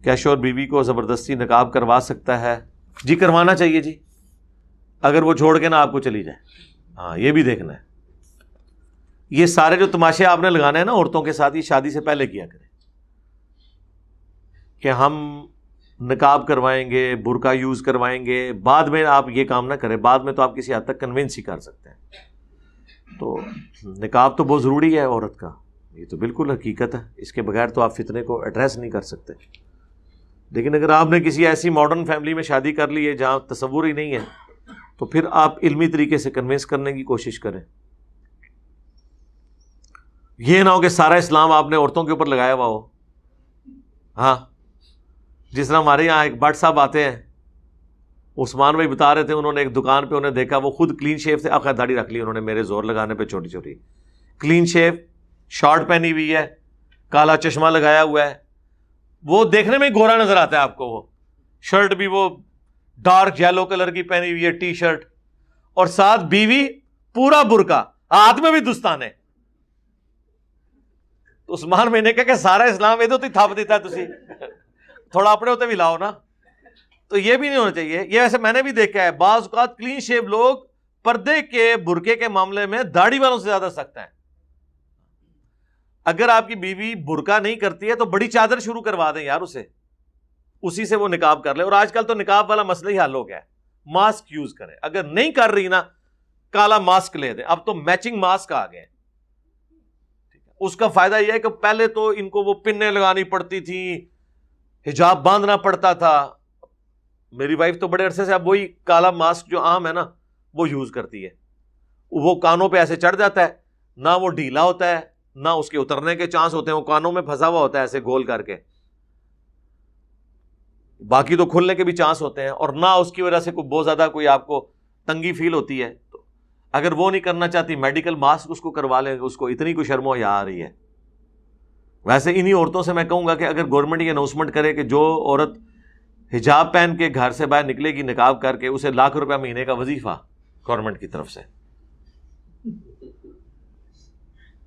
کیا شوہر بیوی کو زبردستی نقاب کروا سکتا ہے؟ جی کروانا چاہیے جی، اگر وہ چھوڑ کے نہ آپ کو چلی جائے. ہاں یہ بھی دیکھنا ہے. یہ سارے جو تماشے آپ نے لگانے ہیں نا عورتوں کے ساتھ، یہ شادی سے پہلے کیا کریں کہ ہم نقاب کروائیں گے، برقع یوز کروائیں گے. بعد میں آپ یہ کام نہ کریں، بعد میں تو آپ کسی حد تک کنونس ہی کر سکتے ہیں. تو نقاب تو بہت ضروری ہے عورت کا، یہ تو بالکل حقیقت ہے، اس کے بغیر تو آپ فتنے کو ایڈریس نہیں کر سکتے. لیکن اگر آپ نے کسی ایسی ماڈرن فیملی میں شادی کر لی ہے جہاں تصور ہی نہیں ہے، تو پھر آپ علمی طریقے سے کنونس کرنے کی کوشش کریں. یہ نہ ہو کہ سارا اسلام آپ نے عورتوں کے اوپر لگایا ہوا ہو. ہاں جس طرح ہمارے یہاں ایک بٹ صاحب آتے ہیں، عثمان بھائی بتا رہے تھے، انہوں نے ایک دکان پہ انہیں دیکھا، وہ خود کلین شیو تھے، آخر داڑھی رکھ لی انہوں نے میرے زور لگانے پہ، چھوٹی چھوٹی کلین شیو، شارٹ پہنی ہوئی ہے، کالا چشمہ لگایا ہوا ہے، وہ دیکھنے میں گورا نظر آتا ہے آپ کو. وہ شرٹ بھی وہ ڈارک یلو کلر کی پہنی ہوئی ہے، ٹی شرٹ، اور ساتھ بیوی پورا برقع، ہاتھ میں بھی دستانے. تو عثمان میں نے کہا کہ سارا اسلام یہ تو تھپ دیتا ہے، تسی تھوڑا اپنے ہوتے بھی لاؤ نا. تو یہ بھی نہیں ہونا چاہیے. یہ ویسے میں نے بھی دیکھا ہے، بعض اوقات کلین شیو لوگ پردے کے برقعے کے معاملے میں داڑھی والوں سے زیادہ سخت ہیں. اگر آپ کی بیوی برقع نہیں کرتی ہے تو بڑی چادر شروع کروا دیں یار اسے، اسی سے وہ نقاب کر لے. اور آج کل تو نقاب والا مسئلہ ہی حل ہو گیا ہے، ماسک یوز کریں. اگر نہیں کر رہی نا، کالا ماسک لے دیں. اب تو میچنگ ماسک آ گئے ہیں. اس کا فائدہ یہ ہے کہ پہلے تو ان کو وہ پنیں لگانی پڑتی تھی، حجاب باندھنا پڑتا تھا. میری وائف تو بڑے عرصے سے اب وہی کالا ماسک جو عام ہے نا وہ یوز کرتی ہے. وہ کانوں پہ ایسے چڑھ جاتا ہے، نہ وہ ڈھیلا ہوتا ہے نہ اس کے اترنے کے چانس ہوتے ہیں، وہ کانوں میں پھنسا ہوا ہوتا ہے ایسے گول کر کے. باقی تو کھلنے کے بھی چانس ہوتے ہیں، اور نہ اس کی وجہ سے کوئی بہت زیادہ کوئی آپ کو تنگی فیل ہوتی ہے. تو اگر وہ نہیں کرنا چاہتی، میڈیکل ماسک اس کو کروا لیں، اس کو اتنی کوئی شرم و حیا آ رہی ہے. ویسے انہی عورتوں سے میں کہوں گا کہ اگر گورنمنٹ یہ اناؤنسمنٹ کرے کہ جو عورت حجاب پہن کے گھر سے باہر نکلے گی نقاب کر کے، اسے ₹1,00,000 مہینے کا وظیفہ گورنمنٹ کی طرف سے،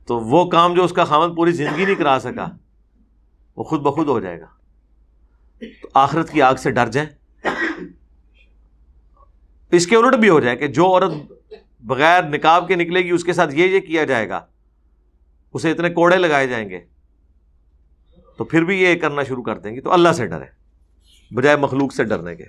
تو وہ کام جو اس کا خاوند پوری زندگی نہیں کرا سکا وہ خود بخود ہو جائے گا. تو آخرت کی آگ سے ڈر جائیں. اس کے الٹ بھی ہو جائے کہ جو عورت بغیر نقاب کے نکلے گی اس کے ساتھ یہ کیا جائے گا، اسے اتنے کوڑے لگائے جائیں گے، تو پھر بھی یہ کرنا شروع کر دیں گی. تو اللہ سے ڈریں بجائے مخلوق سے ڈرنے کے.